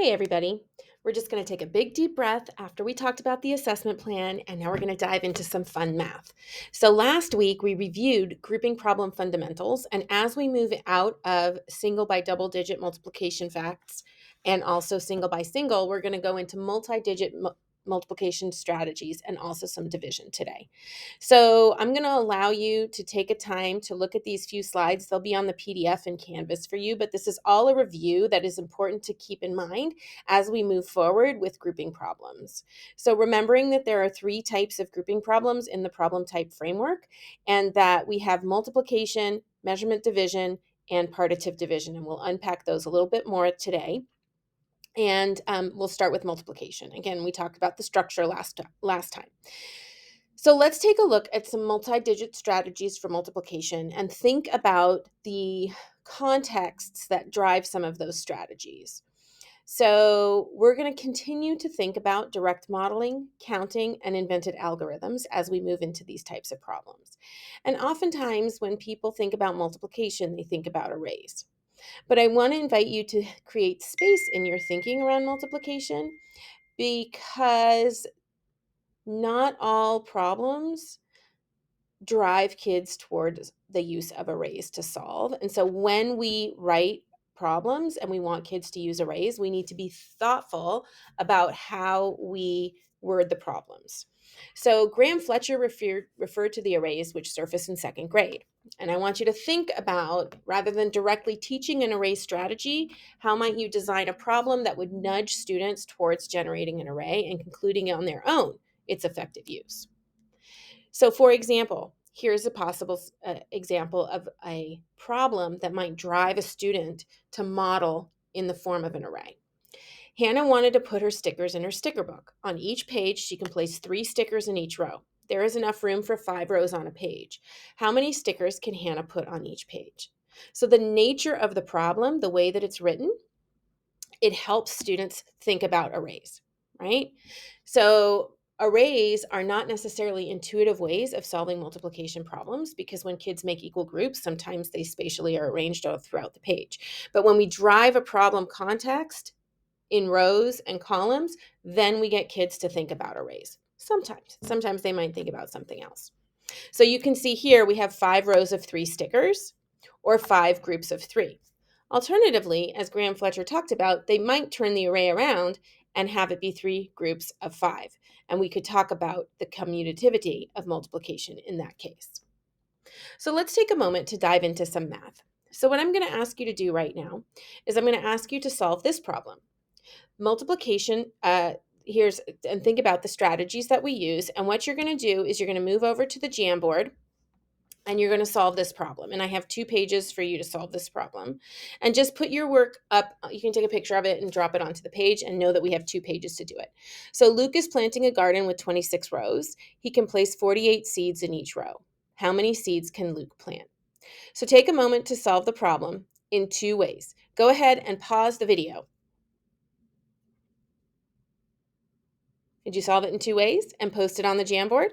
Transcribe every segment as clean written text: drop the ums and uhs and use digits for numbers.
Hey, everybody. We're just going to take a big deep breath after we talked about the assessment plan, and now we're going to dive into some fun math. So, last week we reviewed grouping problem fundamentals, and as we move out of single by double digit multiplication facts and also single by single, we're going to go into multi digit multiplication strategies and also some division today. So I'm going to allow you to take a time to look at these few slides. They'll be on the PDF and Canvas for you, but this is all a review that is important to keep in mind as we move forward with grouping problems. So remembering that there are three types of grouping problems in the problem type framework, and that we have multiplication, measurement division, and partitive division, and we'll unpack those a little bit more today. And we'll start with multiplication. Again, we talked about the structure last time. So let's take a look at some multi-digit strategies for multiplication and think about the contexts that drive some of those strategies. So we're going to continue to think about direct modeling, counting, and invented algorithms as we move into these types of problems. And oftentimes when people think about multiplication, they think about arrays. But I want to invite you to create space in your thinking around multiplication, because not all problems drive kids towards the use of arrays to solve. And so when we write problems and we want kids to use arrays, we need to be thoughtful about how we word the problems. So Graham Fletcher referred to the arrays which surface in second grade. And I want you to think about, rather than directly teaching an array strategy, how might you design a problem that would nudge students towards generating an array and concluding on their own its effective use. So for example, here's a possible example of a problem that might drive a student to model in the form of an array. Hannah wanted to put her stickers in her sticker book. On each page, she can place 3 stickers in each row. There is enough room for 5 rows on a page. How many stickers can Hannah put on each page? So the nature of the problem, the way that it's written, it helps students think about arrays, right? So arrays are not necessarily intuitive ways of solving multiplication problems, because when kids make equal groups, sometimes they spatially are arranged throughout the page. But when we drive a problem context in rows and columns, then we get kids to think about arrays. Sometimes they might think about something else. So you can see here we have 5 rows of 3 stickers, or 5 groups of 3. Alternatively, as Graham Fletcher talked about, they might turn the array around and have it be 3 groups of 5. And we could talk about the commutativity of multiplication in that case. So let's take a moment to dive into some math. So what I'm going to ask you to do right now is I'm going to ask you to solve this problem. Multiplication, and think about the strategies that we use. And what you're going to do is you're going to move over to the Jamboard, and you're going to solve this problem. And I have 2 pages for you to solve this problem. And just put your work up. You can take a picture of it and drop it onto the page, and know that we have 2 pages to do it. So Luke is planting a garden with 26 rows. He can place 48 seeds in each row. How many seeds can Luke plant? So take a moment to solve the problem in 2 ways. Go ahead and pause the video. Did you solve it in 2 ways and post it on the Jamboard?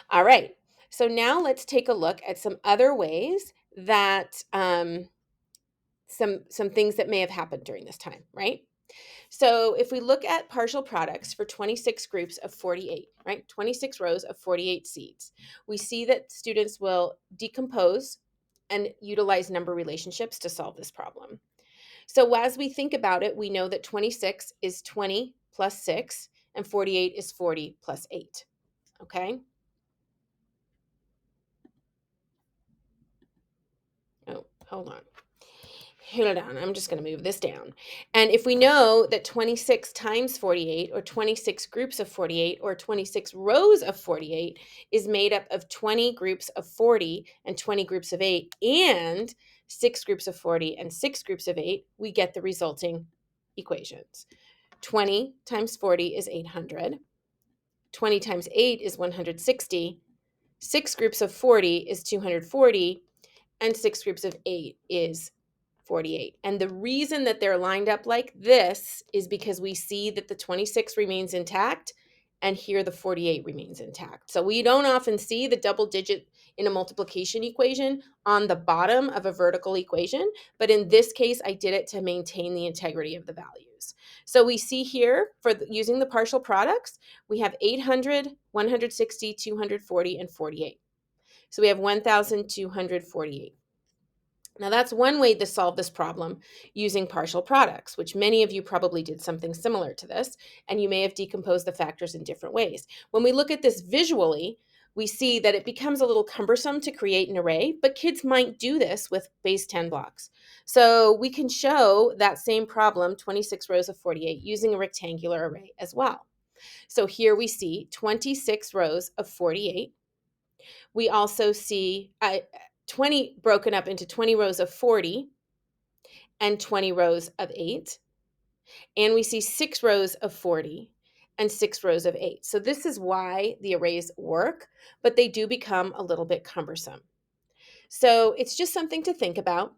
All right. So now let's take a look at some other ways that some things that may have happened during this time, right? So if we look at partial products for 26 groups of 48, right? 26 rows of 48 seeds, we see that students will decompose and utilize number relationships to solve this problem. So as we think about it, we know that 26 is 20 plus 6, and 48 is 40 plus 8, okay? Oh, hold on. Hold on, I'm just going to move this down. And if we know that 26 times 48, or 26 groups of 48, or 26 rows of 48 is made up of 20 groups of 40 and 20 groups of 8, and 6 groups of 40 and 6 groups of 8, we get the resulting equations. 20 times 40 is 800. 20 times 8 is 160. 6 groups of 40 is 240. And 6 groups of 8 is 48. And the reason that they're lined up like this is because we see that the 26 remains intact, and here the 48 remains intact. So we don't often see the double digit in a multiplication equation on the bottom of a vertical equation, but in this case, I did it to maintain the integrity of the values. So we see here, using the partial products, we have 800, 160, 240, and 48. So we have 1,248. Now, that's one way to solve this problem using partial products, which many of you probably did something similar to this, and you may have decomposed the factors in different ways. When we look at this visually, we see that it becomes a little cumbersome to create an array, but kids might do this with base 10 blocks. So we can show that same problem, 26 rows of 48, using a rectangular array as well. So here we see 26 rows of 48. We also see 20 broken up into 20 rows of 40 and 20 rows of 8. And we see 6 rows of 40 and 6 rows of 8. So this is why the arrays work, but they do become a little bit cumbersome. So it's just something to think about.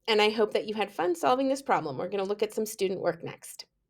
And I hope that you had fun solving this problem. We're going to look at some student work next.